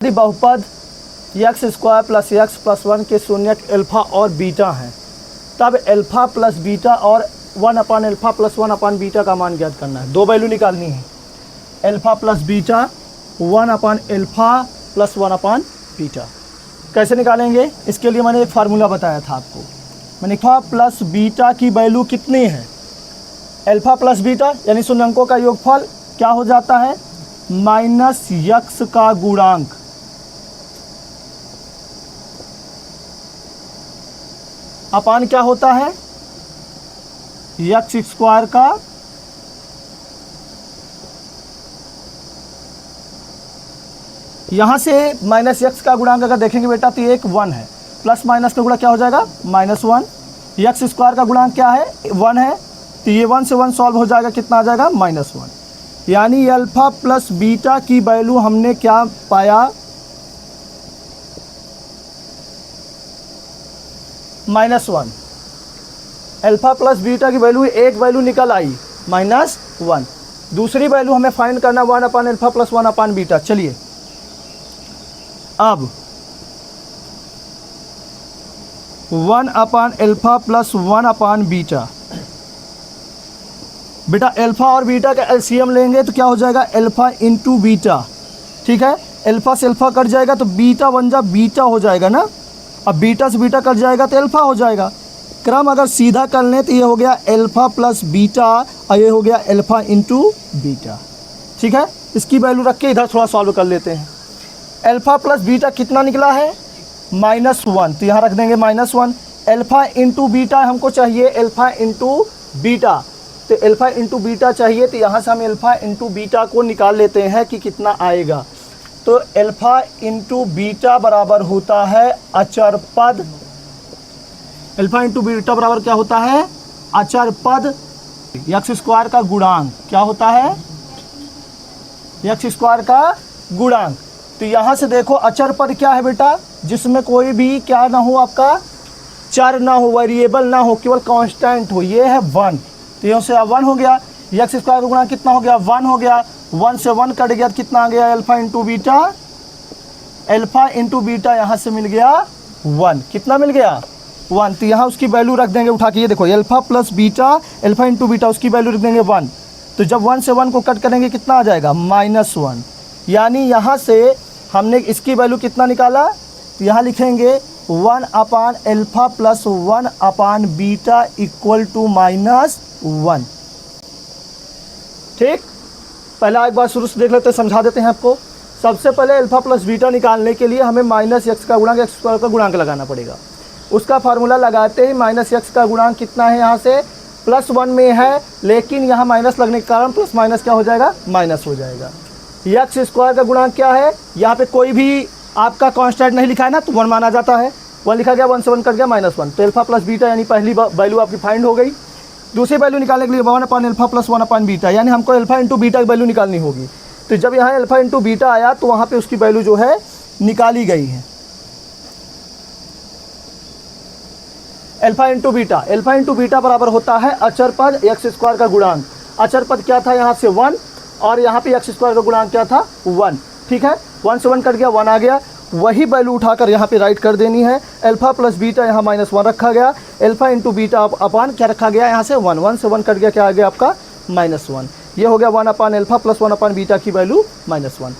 यदि बहुपद x square plus x plus 1 के शून्यक अल्फ़ा और बीटा हैं, तब अल्फ़ा प्लस बीटा और 1 upon alpha plus 1 upon beta का मान ज्ञात करना है। दो वैल्यू निकालनी है, alpha plus beta 1 upon alpha plus 1 upon beta. कैसे निकालेंगे, इसके लिए मैंने एक फार्मूला बताया था आपको। मैंने अल्फ़ा प्लस बीटा की वैल्यू कितनी है, अल्फ़ा प्लस बीटा यानी शून्यंकों का योगफल क्या हो जाता है, माइनस यक्स का गुणांक अपान क्या होता है, यक्स स्क्वायर का यहाँ से माइनस यक्स का गुणांक अगर देखेंगे बेटा तो ये एक 1 है, प्लस माइनस का गुणा क्या हो जाएगा -1। यक्स स्क्वायर का गुणांक क्या है 1 है, तो ये 1 से 1 सॉल्व हो जाएगा, कितना आ जाएगा -1। यानी अल्फ़ा प्लस बीटा की वैल्यू हमने क्या पाया, -1। अल्फ़ा प्लस बीटा की वैल्यू एक वैल्यू निकल आई -1। दूसरी वैल्यू हमें फाइंड करना 1 upon alpha plus 1 upon beta. चलिए अब 1 upon alpha plus 1 upon beta, बेटा अल्फ़ा और बीटा का एलसीएम लेंगे तो क्या हो जाएगा, अल्फ़ा इंटू बीटा। ठीक है, अल्फ़ा से अल्फ़ा कट जाएगा तो बीटा बन जा बीटा हो जाएगा ना, अब बीटा से बीटा कट जाएगा तो अल्फ़ा हो जाएगा। क्रम अगर सीधा कर लें तो ये हो गया अल्फ़ा प्लस बीटा और ये हो गया अल्फ़ा इंटू बीटा। ठीक है, इसकी वैल्यू रख के इधर थोड़ा सॉल्व कर लेते हैं। अल्फ़ा प्लस बीटा कितना निकला है -1, तो यहाँ रख देंगे -1। अल्फ़ा इंटू बीटा हमको चाहिए अल्फ़ा इंटू बीटा, तो अल्फ़ा इंटू बीटा चाहिए, तो यहाँ से हम अल्फ़ा इंटू बीटा को निकाल लेते हैं कि कितना आएगा। तो अल्फ़ा इंटू बीटा बराबर होता है अचर पद, अल्फ़ा इंटू बीटा बराबर क्या होता है, अचर पद यक्स स्क्वायर का गुणांक। क्या होता है, यक्स स्क्वायर का गुणांक। तो यहाँ से देखो अचर पद क्या है बेटा, जिसमें कोई भी क्या ना हो, आपका चर ना हो, वेरिएबल ना हो, केवल कांस्टेंट हो, ये है 1। तो यहाँ से 1 हो गया, यक्स स्क्वायर का गुणांक कितना हो गया 1 हो गया, 1 से 1 कट गया तो कितना आ गया alpha into beta, alpha into beta यहाँ से मिल गया 1। कितना मिल गया 1, तो यहाँ उसकी वैल्यू रख देंगे उठा के, ये देखो alpha plus beta alpha into beta, उसकी वैल्यू रख देंगे 1। तो जब 1 से 1 को कट करेंगे कितना आ जाएगा -1। यानी यहाँ से हमने इसकी वैल्यू कितना निकाला, तो यहाँ लिखेंगे 1 upon alpha plus 1 upon beta equal to -1। ठीक, पहला एक बार शुरू से देख लेते हैं, समझा देते हैं आपको। सबसे पहले अल्फ़ा प्लस बीटा निकालने के लिए हमें माइनस यक्स का गुणांक एक्स स्क्वायर का गुणांक लगाना पड़ेगा। उसका फार्मूला लगाते ही माइनस यक्स का गुणांक कितना है, यहाँ से +1 में है, लेकिन यहाँ माइनस लगने के कारण प्लस माइनस क्या हो जाएगा, माइनस हो जाएगा। यक्स स्क्वायर का गुणांक क्या है, यहाँ पे कोई भी आपका कांस्टेंट नहीं लिखा है ना, तो 1 माना जाता है, 1 लिखा गया, 1 से 1 कट गया -1। तो अल्फ़ा प्लस बीटा यानी पहली वैल्यू आपकी फाइंड हो गई। दूसरी वैल्यू निकालने के लिए 1 upon alpha plus 1 upon beta, यानी हमको अल्फ़ा इंटू बीटा की वैल्यू निकालनी होगी। तो जब यहाँ अल्फ़ा इंटू बीटा आया तो वहाँ पे उसकी वैल्यू जो है निकाली गई है, alpha into beta. Alpha into beta बराबर होता है अचर पद एक्स स्क्वायर का गुणांक। अचर पद क्या था यहाँ से 1, और यहाँ पे एक्स स्क्वायर का गुणांक क्या था 1। ठीक है, 1 से 1 कट गया, 1 आ गया, वही वैल्यू उठाकर यहाँ पे राइट कर देनी है। अल्फ़ा प्लस बीटा यहाँ -1 रखा गया, अल्फ़ा इंटू बीटा अपान क्या रखा गया यहाँ से 1, 1 से 1 कट गया, क्या आ गया आपका -1। ये हो गया 1 upon alpha plus 1 upon beta की वैल्यू -1।